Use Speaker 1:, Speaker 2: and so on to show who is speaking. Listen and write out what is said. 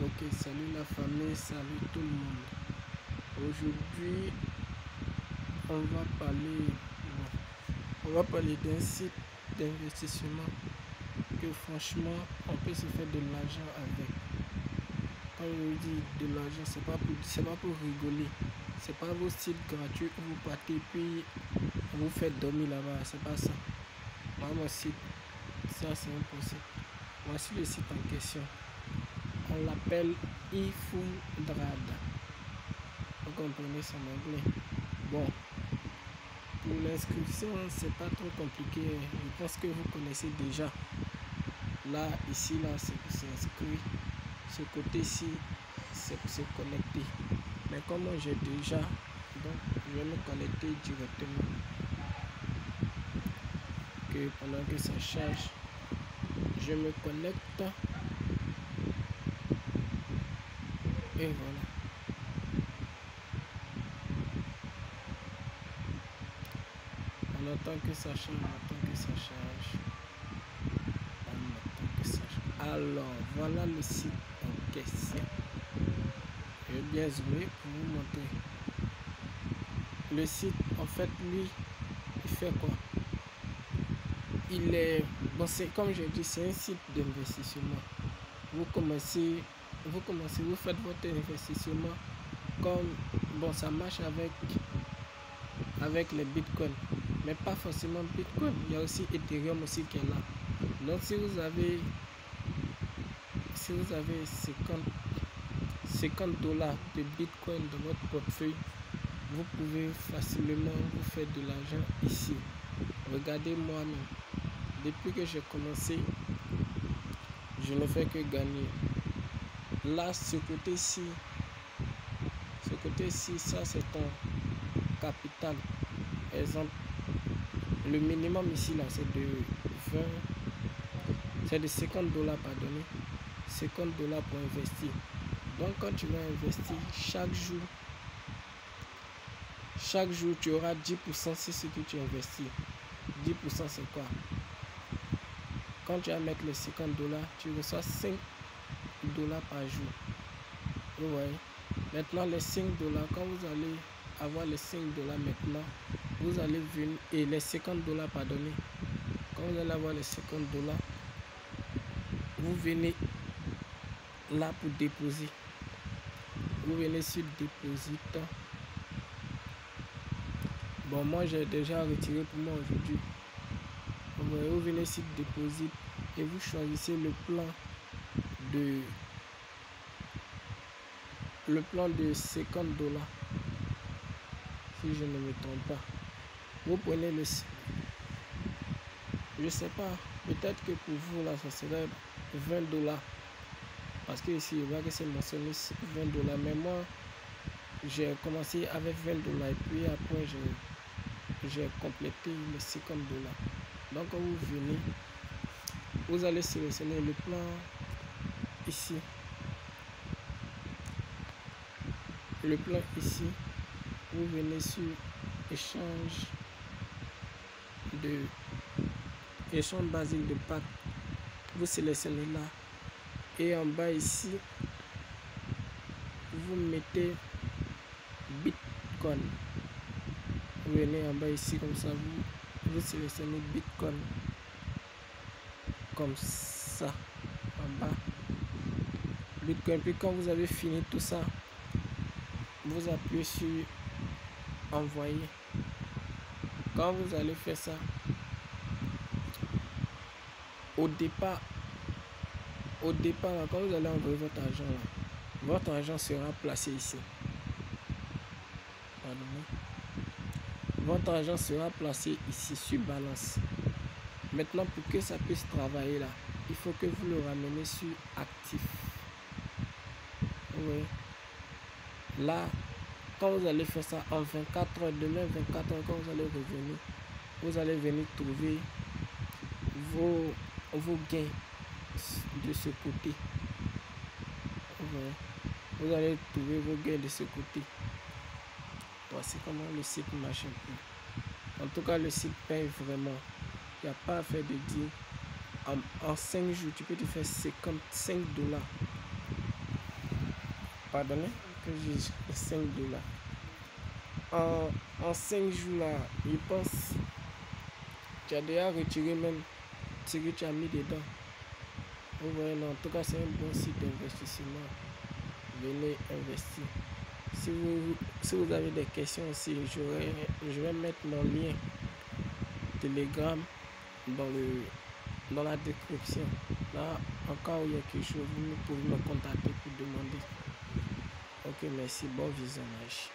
Speaker 1: Ok, salut la famille, salut tout le monde. Aujourd'hui, on va parler d'un site d'investissement que franchement, on peut se faire de l'argent avec. Quand je dis de l'argent, c'est pas pour rigoler. C'est pas vos sites gratuits où vous partez puis vous faites dormir là-bas. C'est pas ça. Moi, mon site, ça c'est impossible. Voici le site en question. On l'appelle eFundrad. Vous comprenez son anglais. Bon, pour l'inscription, c'est pas trop compliqué. Je pense que vous connaissez déjà. Là, ici, là, c'est pour s'inscrire. Ce côté-ci, c'est pour se connecter. Mais comme moi j'ai déjà, donc je vais me connecter directement. Que pendant que ça charge, je me connecte. Et voilà. On attend que ça charge, on attend que ça charge. On attend que ça charge. Alors, voilà le site en question. Je vais bien zoomer pour vous montrer. Le site, en fait, lui, il fait quoi? Il est... Bon, c'est comme j'ai dit, c'est un site d'investissement. Vous faites votre investissement comme... Bon, ça marche avec les bitcoins. Mais pas forcément bitcoin. Il y a aussi Ethereum aussi qui est là. Donc, si vous avez 50 $ de bitcoin dans votre portefeuille, vous pouvez facilement vous faire de l'argent ici. Regardez moi-même. Depuis que j'ai commencé, je ne fais que gagner. Là, ce côté-ci, ça c'est ton capital. Par exemple, le minimum ici là, c'est de 50 $, pardonnez. 50 $ pour investir. Donc quand tu vas investir chaque jour tu auras 10% sur ce que tu investis. 10% c'est quoi? Quand tu vas mettre les 50 $, tu reçois 5 $ par jour. Vous voyez? Maintenant les 5 $, quand vous allez avoir les 5 $ maintenant, vous allez venir, et les 50 $, pardonnez. Quand vous allez avoir les 50 $, vous venez là pour déposer. Vous venez sur Deposit. Bon, moi j'ai déjà retiré pour moi aujourd'hui. Vous venez sur Deposit et vous choisissez le plan de 50 $. Si je ne me trompe pas. Vous prenez le... Je sais pas. Peut-être que pour vous là, ça serait 20 $. Parce que ici, je vois que c'est mentionné 20 $. Mais moi, j'ai commencé avec 20 $ et puis après, j'ai complété les 50 $. Donc, quand vous venez, vous allez sélectionner le plan ici. Le plan ici, vous venez sur échange basique de pack. Vous sélectionnez là. Et en bas ici, vous mettez Bitcoin. Vous venez en bas ici comme ça, vous sélectionnez Bitcoin. Comme ça. En bas. Bitcoin. Puis quand vous avez fini tout ça, vous appuyez sur envoyer. Quand vous allez faire ça, au départ là, quand vous allez envoyer votre argent là, votre argent sera placé ici. Pardon. Votre argent sera placé ici sur balance. Maintenant, pour que ça puisse travailler là, il faut que vous le rameniez sur actif. Oui. Là, quand vous allez faire ça en 24 heures, demain 24 heures, quand vous allez revenir, vous allez venir trouver vos gains de ce côté. Oui. Vous allez trouver vos gains de ce côté. Voici comment le site marche un peu. En tout cas, le site paye vraiment. Il n'y a pas à faire de dire. En 5 jours, tu peux te faire 55 $. pardonnez, que j'ai 5 dollars. En 5 jours là, je pense, tu as déjà retiré même ce que tu as mis dedans. Vous voyez, non, en tout cas, c'est un bon site d'investissement. Venez investir. Si vous avez des questions aussi, je vais mettre mon lien Telegram dans la description. Là, en cas où il y a quelque chose, vous pouvez me contacter pour demander. Ok, merci, bon visionnage.